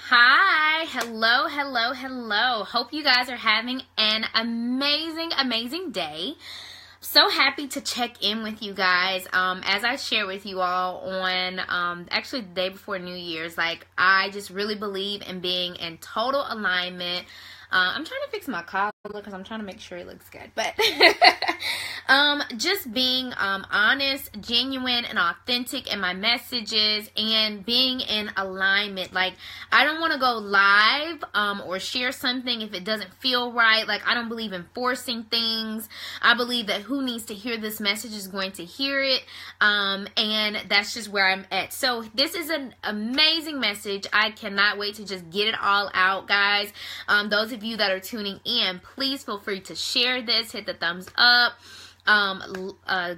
Hi, hello. Hope you guys are having an amazing day. So happy to check in with you guys. As I share with you all on actually the day before New Year's, like I just really believe in being in total alignment. I'm trying to fix my collar because I'm trying to make sure it looks good, but just being honest, genuine, and authentic in my messages and being in alignment. Like I don't want to go live or share something if it doesn't feel right. Like I don't believe in forcing things. I believe that who needs to hear this message is going to hear it, and that's just where I'm at. So this is an amazing message. I cannot wait to just get it all out, guys. Those of you that are tuning in, please feel free to share this, hit the thumbs up,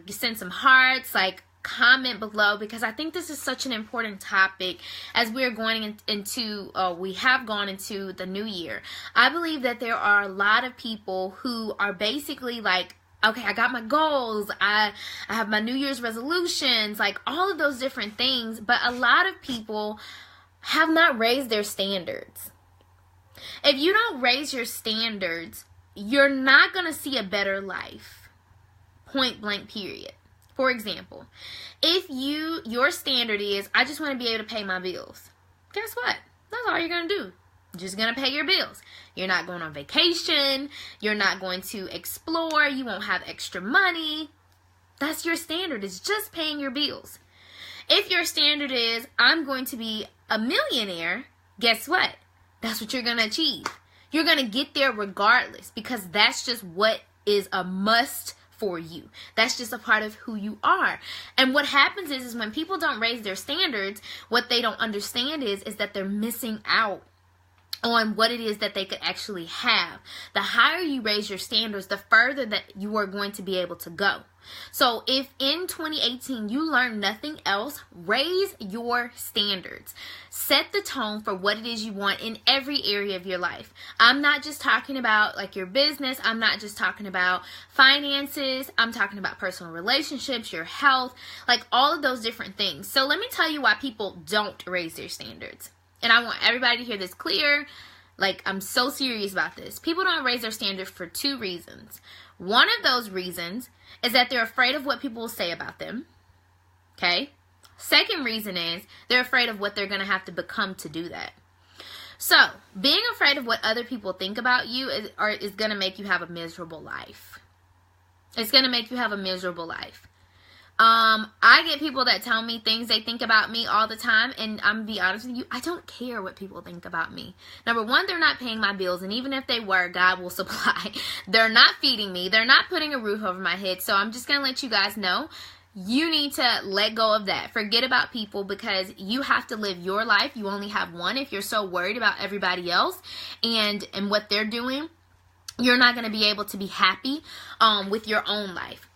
send some hearts, like comment below, because I think this is such an important topic as we're going into we have gone into the new year. I believe that there are a lot of people who are basically like, okay, I got my goals, I have my New Year's resolutions, like all of those different things, but a lot of people have not raised their standards. If you don't raise your standards, you're not going to see a better life. Point blank, period. For example, if your standard is, I just want to be able to pay my bills. Guess what? That's all you're going to do. You're just going to pay your bills. You're not going on vacation. You're not going to explore. You won't have extra money. That's your standard. It's just paying your bills. If your standard is, I'm going to be a millionaire, guess what? That's what you're going to achieve. You're going to get there regardless, because that's just what is a must for you. That's just a part of who you are. And what happens is when people don't raise their standards, what they don't understand is that they're missing out on what it is that they could actually have. The higher you raise your standards, the further that you are going to be able to go. So if in 2018 you learn nothing else, raise your standards. Set the tone for what it is you want in every area of your life. I'm not just talking about like your business. I'm not just talking about finances. I'm talking about personal relationships, your health, like all of those different things. So let me tell you why people don't raise their standards. And I want everybody to hear this clear. Like, I'm so serious about this. People don't raise their standards for two reasons. One of those reasons is that they're afraid of what people will say about them. Okay? Second reason is they're afraid of what they're going to have to become to do that. So, being afraid of what other people think about you is going to make you have a miserable life. It's going to make you have a miserable life. I get people that tell me things they think about me all the time, and I'm gonna be honest with you, I don't care what people think about me. Number one, they're not paying my bills, and even if they were, God will supply. They're not feeding me. They're not putting a roof over my head. So I'm just gonna let you guys know, you need to let go of that. Forget about people, because you have to live your life. You only have one. If you're so worried about everybody else and what they're doing, you're not gonna be able to be happy with your own life.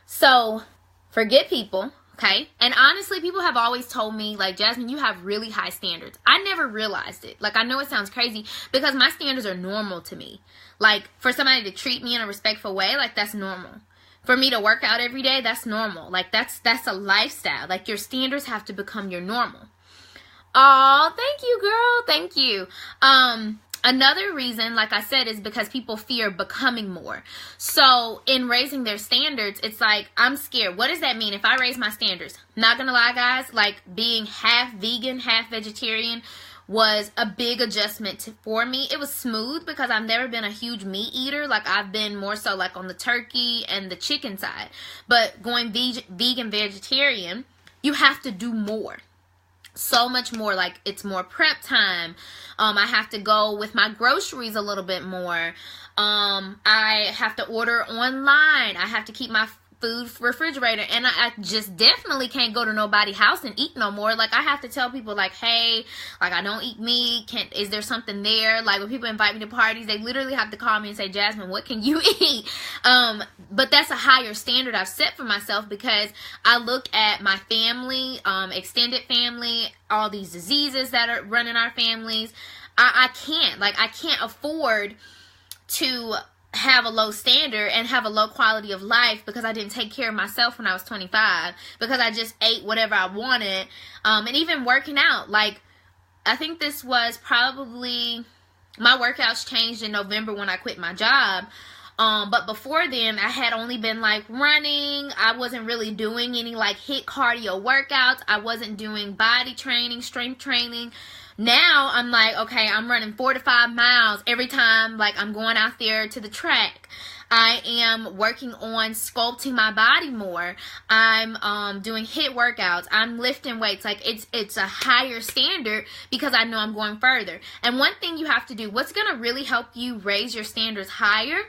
So forget people, okay? And honestly, people have always told me, like, Jasmine, you have really high standards. I never realized it. Like, I know it sounds crazy because my standards are normal to me. Like, for somebody to treat me in a respectful way, like, that's normal. For me to work out every day, that's normal. Like, that's a lifestyle. Like, your standards have to become your normal. Oh, thank you, girl. Thank you. Another reason, like I said, is because people fear becoming more. So in raising their standards, it's like, I'm scared. What does that mean if I raise my standards? Not gonna lie, guys, like being half vegan, half vegetarian was a big adjustment for me. It was smooth because I've never been a huge meat eater. Like I've been more so like on the turkey and the chicken side. But going vegan, vegetarian, you have to do more. So much more. Like it's more prep time. I have to go with my groceries a little bit more. I have to order online. I have to keep my food refrigerator, and I just definitely can't go to nobody's house and eat no more. Like I have to tell people like, hey, like I don't eat meat. Is there something there? Like when people invite me to parties, they literally have to call me and say, Jasmine, what can you eat? But that's a higher standard I've set for myself because I look at my family, extended family, all these diseases that are running our families. I can't afford to have a low standard and have a low quality of life because I didn't take care of myself when I was 25, because I just ate whatever I wanted. And even working out, like I think this was probably, my workouts changed in November when I quit my job. But before then, I had only been like running. I wasn't really doing any like HIIT cardio workouts. I wasn't doing body training, strength training. Now I'm like, okay, I'm running 4 to 5 miles every time like I'm going out there to the track. I am working on sculpting my body more. I'm doing HIIT workouts. I'm lifting weights. Like it's a higher standard because I know I'm going further. And one thing you have to do, what's going to really help you raise your standards higher,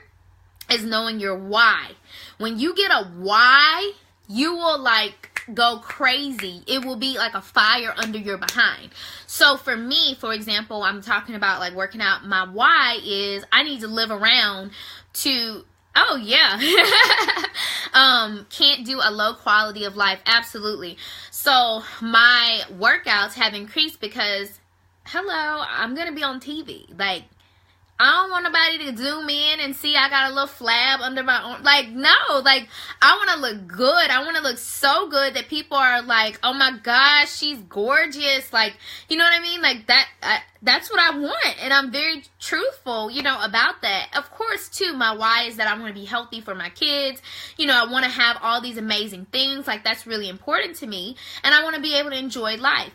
is knowing your why. When you get a why, you will like go crazy. It will be like a fire under your behind. So for me, for example, I'm talking about like working out. My why is I need to live around to, oh yeah, can't do a low quality of life. Absolutely. So my workouts have increased because, hello, I'm going to be on TV. Like, I don't want nobody to zoom in and see I got a little flab under my arm. Like, no, like, I want to look good. I want to look so good that people are like, oh my gosh, she's gorgeous. Like, you know what I mean? Like, that's what I want. And I'm very truthful, you know, about that. Of course, too, my why is that I want to be healthy for my kids. You know, I want to have all these amazing things. Like, that's really important to me. And I want to be able to enjoy life.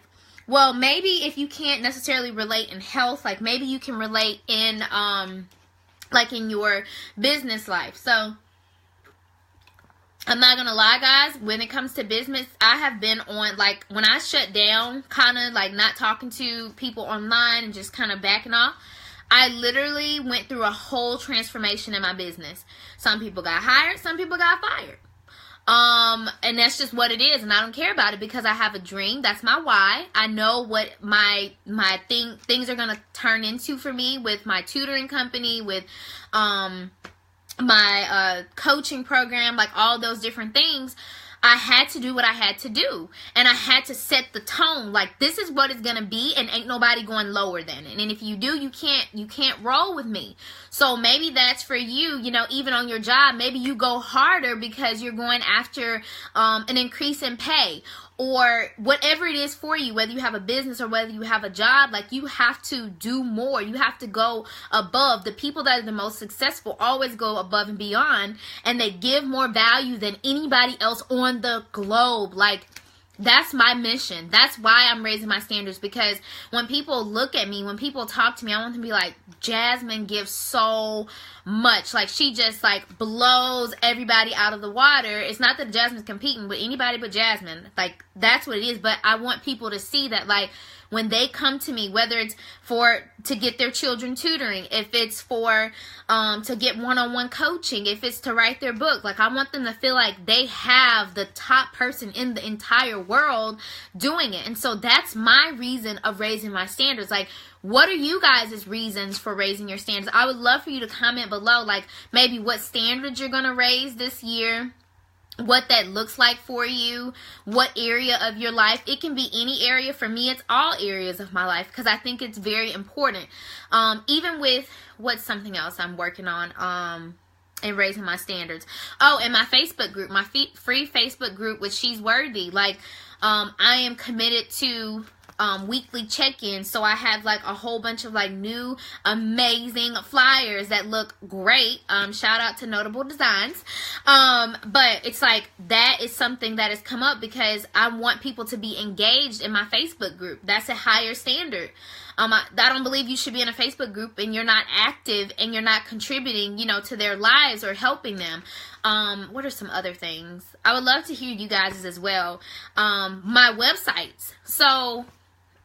Well, maybe if you can't necessarily relate in health, like maybe you can relate in, like in your business life. So, I'm not going to lie, guys. When it comes to business, I have been on, like, when I shut down, kind of like not talking to people online and just kind of backing off, I literally went through a whole transformation in my business. Some people got hired, some people got fired. And that's just what it is, and I don't care about it because I have a dream. That's my why. I know what my things are going to turn into for me with my tutoring company, with my coaching program, like all those different things. I had to do what I had to do, and I had to set the tone. Like, this is what it's gonna be, and ain't nobody going lower than it. And if you do, you can't roll with me. So maybe that's for you. You know, even on your job, maybe you go harder because you're going after an increase in pay, or whatever it is for you, whether you have a business or whether you have a job. Like, you have to do more. You have to go above. The people that are the most successful always go above and beyond, and they give more value than anybody else on the globe. Like, that's my mission. That's why I'm raising my standards, because when people look at me, when people talk to me, I want them to be like, Jasmine gives so much. Like, she just like blows everybody out of the water. It's not that Jasmine's competing with anybody but Jasmine. Like, that's what it is. But I want people to see that, like, when they come to me, whether it's to get their children tutoring, if it's for to get one-on-one coaching, if it's to write their book, like, I want them to feel like they have the top person in the entire world doing it. And so that's my reason of raising my standards. Like, what are you guys' reasons for raising your standards? I would love for you to comment below, like, maybe what standards you're going to raise this year, what that looks like for you, what area of your life. It can be any area. For me, it's all areas of my life, because I think it's very important. Even with, what's something else I'm working on and raising my standards. Oh, and my Facebook group, my free Facebook group with She's Worthy. Like, I am committed to weekly check-ins, so I have like a whole bunch of like new amazing flyers that look great. Shout out to Notable Designs. But it's like, that is something that has come up because I want people to be engaged in my Facebook group. That's a higher standard. I don't believe you should be in a Facebook group and you're not active and you're not contributing, you know, to their lives or helping them. What are some other things? I would love to hear you guys as well. My websites. So,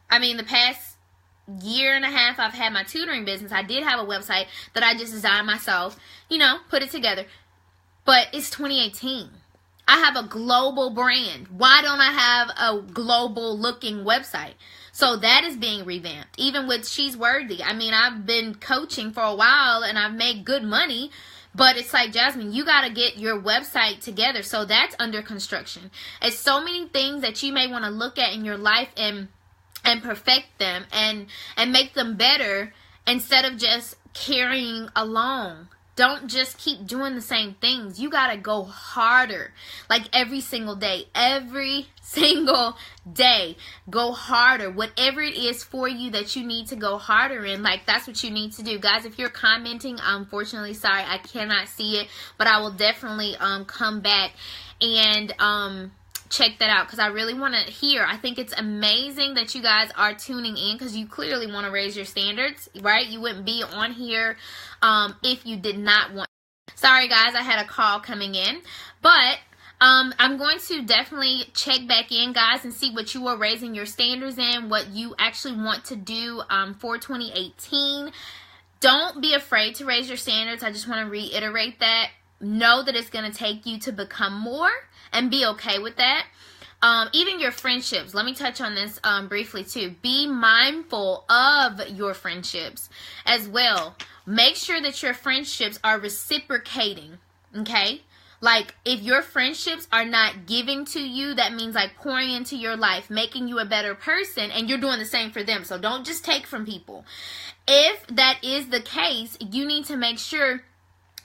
I mean, the past year and a half I've had my tutoring business. I did have a website that I just designed myself, you know, put it together. But it's 2018. I have a global brand. Why don't I have a global looking website? So that is being revamped. Even with She's Worthy. I mean, I've been coaching for a while and I've made good money. But it's like, Jasmine, you got to get your website together. So that's under construction. It's so many things that you may want to look at in your life and perfect them and make them better instead of just carrying along. Don't just keep doing the same things. You got to go harder. Like every single day. Every single day. Go harder. Whatever it is for you that you need to go harder in, like that's what you need to do. Guys, if you're commenting, unfortunately, sorry, I cannot see it. But I will definitely come back and check that out because I really want to hear. I think it's amazing that you guys are tuning in because you clearly want to raise your standards, right? You wouldn't be on here if you did not want. Sorry guys, I had a call coming in, but I'm going to definitely check back in, guys, and see what you are raising your standards in, what you actually want to do for 2018. Don't be afraid to raise your standards. I just want to reiterate that. Know that it's going to take you to become more and be okay with that. Even your friendships. Let me touch on this briefly too. Be mindful of your friendships as well. Make sure that your friendships are reciprocating. Okay? Like, if your friendships are not giving to you, that means like pouring into your life, making you a better person, and you're doing the same for them. So don't just take from people. If that is the case, you need to make sure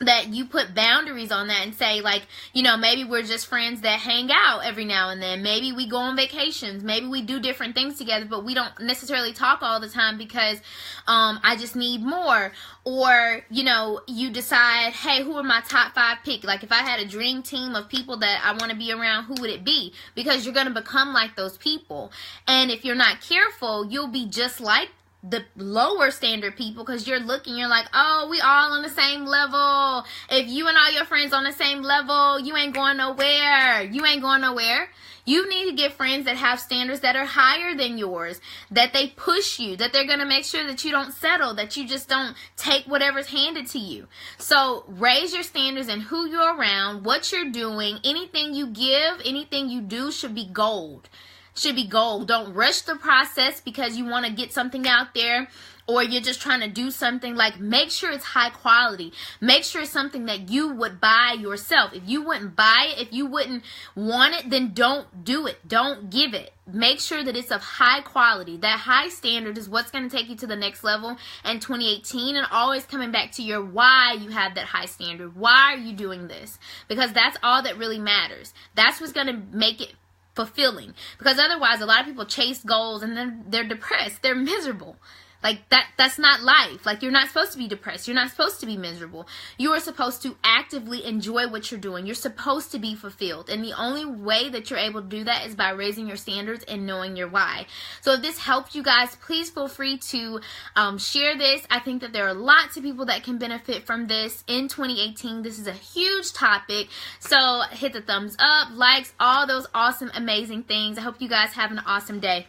that you put boundaries on that and say, like, you know, maybe we're just friends that hang out every now and then. Maybe we go on vacations. Maybe we do different things together, but we don't necessarily talk all the time because I just need more. Or, you know, you decide, hey, who are my top 5 pick? Like, if I had a dream team of people that I want to be around, who would it be? Because you're going to become like those people. And if you're not careful, you'll be just like the lower standard people because you're like, oh, we all on the same level. If you and all your friends on the same level, you ain't going nowhere. You ain't going nowhere. You need to get friends that have standards that are higher than yours, that they push you, that they're going to make sure that you don't settle, that you just don't take whatever's handed to you. So raise your standards in who you're around, what you're doing. Anything you give, anything you do should be gold. Should be gold. Don't rush the process because you want to get something out there or you're just trying to do something. Like, make sure it's high quality. Make sure it's something that you would buy yourself. If you wouldn't buy it, if you wouldn't want it, then don't do it. Don't give it. Make sure that it's of high quality. That high standard is what's going to take you to the next level in 2018, and always coming back to your why you have that high standard. Why are you doing this? Because that's all that really matters. That's what's going to make it fulfilling, because otherwise a lot of people chase goals and then they're depressed, they're miserable. Like that's not life. Like, you're not supposed to be depressed. You're not supposed to be miserable. You are supposed to actively enjoy what you're doing. You're supposed to be fulfilled. And the only way that you're able to do that is by raising your standards and knowing your why. So if this helped you guys, please feel free to share this. I think that there are lots of people that can benefit from this in 2018. This is a huge topic. So hit the thumbs up, likes, all those awesome, amazing things. I hope you guys have an awesome day.